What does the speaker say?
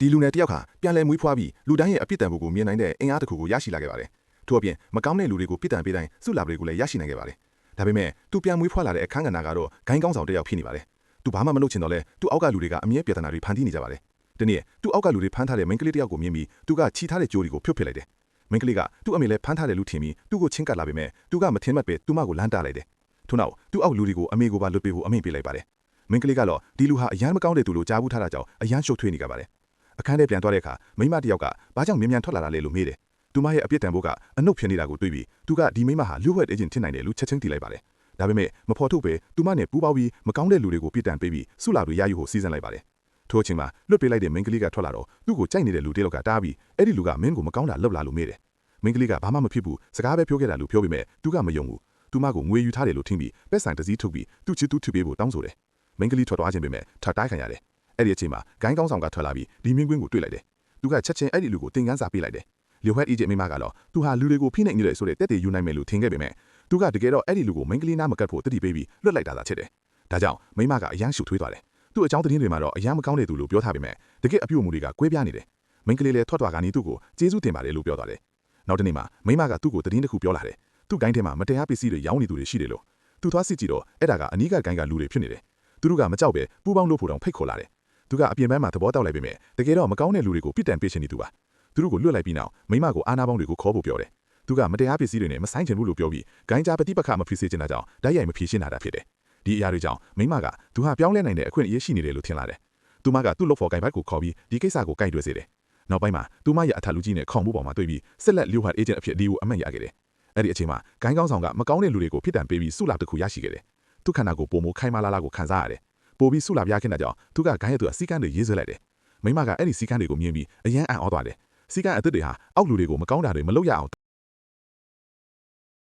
ဒီလူနယ်တယောက်ဟာပြန်လည်မွေးဖွားပြီးလူတိုင်းရဲ့အပြစ်ဒဏ်ကိုမြင်နိုင်တဲ့အင်အားတစ်ခုကိုရရှိလာခဲ့ပါတယ်။ထို့အပြင်မကောင်းတဲ့လူတွေကိုပြစ်ဒဏ်ပေးတိုင်းဆုလာပတွေကိုလည်းရရှိနိုင်ခဲ့ပါတယ်။ဒါပေမဲ့သူပြန်မွေးဖွားလာတဲ့အခန်းကဏ္ဍကတော့ဂိုင်းကောင်းဆောင်တစ်ယောက်ဖြစ်နေပါတယ်။သူဘာမှမလုပ်ချင်တော့လဲသူအောက်ကလူတွေကအမြဲပြဿနာတွေဖန်တီးနေကြပါတယ်။ဒီနေ့သူအောက်ကလူတွေဖမ်းထားတဲ့မိန်းကလေးတစ်ယောက်ကိုမြင်ပြီးသူကချီထားတဲ့ကြိုးတွေကိုဖြုတ်ပစ်လိုက်တယ်။မိန်းကလေးကသူ့အမေလည်းဖမ်းထားတယ်လို့ထင်ပြီးသူ့ကိုချင်းကပ်လာပေမဲ့သူကမထင်မှတ်ပဲသူမကိုလမ်းတားလိုက်တယ်။ထို့နောက်သူ့အောက်လူတွေကိုအမေကိုပါလွတ်ပေးဖို့အမိန့်ပေးလိုက်ပါတယ်။မိန်းကလေးကတော့ဒီလူဟာအယမ်းမကောင်းတဲ့သူလို့ကြားဘူးထားတာကြောင့်အယမ်းရှုပ်ထွေးနေကြပါတယ်။အခန်းထဲပြန်သွားတဲ့အခါမိန်းမတစ်ယောက်ကဘာကြောင့်မြန်မြန်ထွက်လာတာလဲလို့မေးတယ်။သူမရဲ့အပြစ်ဒဏ်ဘို့ကအနုတ်ဖြစ်နေတာကိုတွေ့ပြီးသူကဒီမိန်းမဟာလူ့ဝက်အေဂျင့်ဖြစ်နိုင်တယ်လို့ချက်ချင်းသိလိုက်ပါတယ်။ဒါပေမဲ့မဖော်ထုတ်ပဲသူမနဲ့ပူးပေါင်းပြီးမကောင်းတဲ့လူတွေကိုပြစ်ဒဏ်ပေးပြီးဆုလာတွေရယူဖို့စီစဉ်လိုက်ပါတယ်။ထို့အချိန်မှာလွတ်ပေးလိုက်တဲ့မိန်းကလေးကထွက်လာတော့သူ့ကိုကြိုက်နေတဲ့လူတစ်ယောက်ကတားပြီးအဲ့ဒီလူကမင်းကိုမကောင်းတာလုပ်လာလို့မေးတယ်။မိန်းကလေးကဘာမှမဖြစ်ဘူးစကားပဲပြောခဲ့တာလို့ပြောပေမဲ့သူကမယုံဘူး။သူမကိုငွေယူထားတယ်လို့ထင်ပြီးပက်ဆိုင်တစည်းထုတ်ပြီးသူ့ချစ်သူ့ထူပေးဖို့တောင်းဆိုတယ်။မိန်းကလေးထွက်သွားခြင်းပေမဲ့ထပ်တိုင်းခံရတယ်။အဲ့ဒီအချိန်မှာဂိုင်းကောင်းဆောင်ကထွက်လာပြီးဒီမြင်းကွင်းကိုတွေ့လိုက်တယ်။သူကချက်ချင်းအဲ့ဒီလူကိုသင်ခန်းစာပေးလိုက်တယ်။လျိုဟက်အေဂျင့်မိမကတော့သူဟာလူတွေကိုဖိနှိပ်နေတယ်ဆိုတဲ့တက်တွေယူနိုင်မယ်လို့ထင်ခဲ့ပေမဲ့သူကတကယ်တော့အဲ့ဒီလူကိုမိန်းကလေးနားမကတ်ဖို့တတိပေးပြီးလွတ်လိုက်တာသာဖြစ်တယ်။ဒါကြောင့်မိမကအယမ်းရှုပ်ထွေးသွားတယ်။သူ့အကြောင်းသတင်းတွေမှာတော့အယမ်းမကောင်းတဲ့သူလို့ပြောထားပေမဲ့တကယ်အပြုအမူတွေကကွဲပြားနေတယ်။မိန်းကလေးလည်းထွက်သွားကနေသူ့ကိုကျေးဇူးတင်ပါတယ်လို့ပြောသွားတယ်။နောက်တနေ့မှာမိမကသူ့ကိုသတင်းတစ်ခုပြောလာတယ်။သူ့ဂိုင်းထဲမှာမတရားပစ္စည်းတွေရောင်းနေသူတွေရှိတယ်လို့သူသွားစစ်ကြည့်တော့အဲ့ဒါကအနီးကဂိုင်းကလူတွေဖြစ်နေတယ်။သူတို့ကမကြောက်ပဲပူပေါင်းလို့ဖို့တောင်ဖိတ်ခေါ်လာတယ်။သူကအပြင်ပန်းမှာသဘောတောက်လိုက်ပေမဲ့တကယ်တော့မကောင်းတဲ့လူတွေကိုပြစ်ဒဏ်ပေးချင်နေသူပါ။သူတို့ကိုလွတ်လိုက်ပြီးနောက်မိမကိုအာနာပေါင်းတွေကိုခေါ်ဖို့ပြောတယ်။သူကမတရားပစ္စည်းတွေနဲ့မဆိုင်ချင်ဘူးလို့ပြောပြီးဂိုင်းကြားပฏิပက္ခမဖြစ်စေချင်တာကြောင့်ဓာတ်ရိုက်မဖြေရှင်းတာဖြစ်တယ်။ဒီအရာတွေကြောင့်မိမကသူဟာပြောင်းလဲနိုင်တဲ့အခွင့်အရေးရှိနေတယ်လို့ထင်လာတယ်။သူမကသူ့လုပ်ဖော်ဂိုင်းဘက်ကိုခေါ်ပြီးဒီကိစ္စကိုကိုင်တွယ်စေတယ်။နောက်ပိုင်းမှာသူမရဲ့အထလူကြီးနဲ့ခေါင်မှုပေါ်မှာတွေ့ပြီးဆက်လက်လျိုဟတ်အေဂျင့်အဖြစ်ဒီကိုအမှတ်ရခဲ့တယ်။အဲ့ဒီအချိန်မှာဂိုင်းကောင်းဆောင်ကမကောင်းတဲ့လူတွေကိုဖိတံပေးပြီးဆုလာတစ်ခုရရှိခဲ့တယ်။သူခန္ဓာကိုပုံမခိုင်မာလာကိုခံစားရတယ်။ပိုပြီးဆုလာပြခင်တဲ့ကြောင့်သူကဂိုင်းရဲ့သူအစည်းကမ်းတွေရေးဆွဲလိုက်တယ်။မိမကအဲ့ဒီစည်းကမ်းတွေကိုမြင်ပြီးအယမ်းအံ့ဩသွားတယ်။စည်းကမ်းအသစ်တွေဟာအောက်လူတွေကိုမကောင်းတာတွေမလုပ်ရအောင်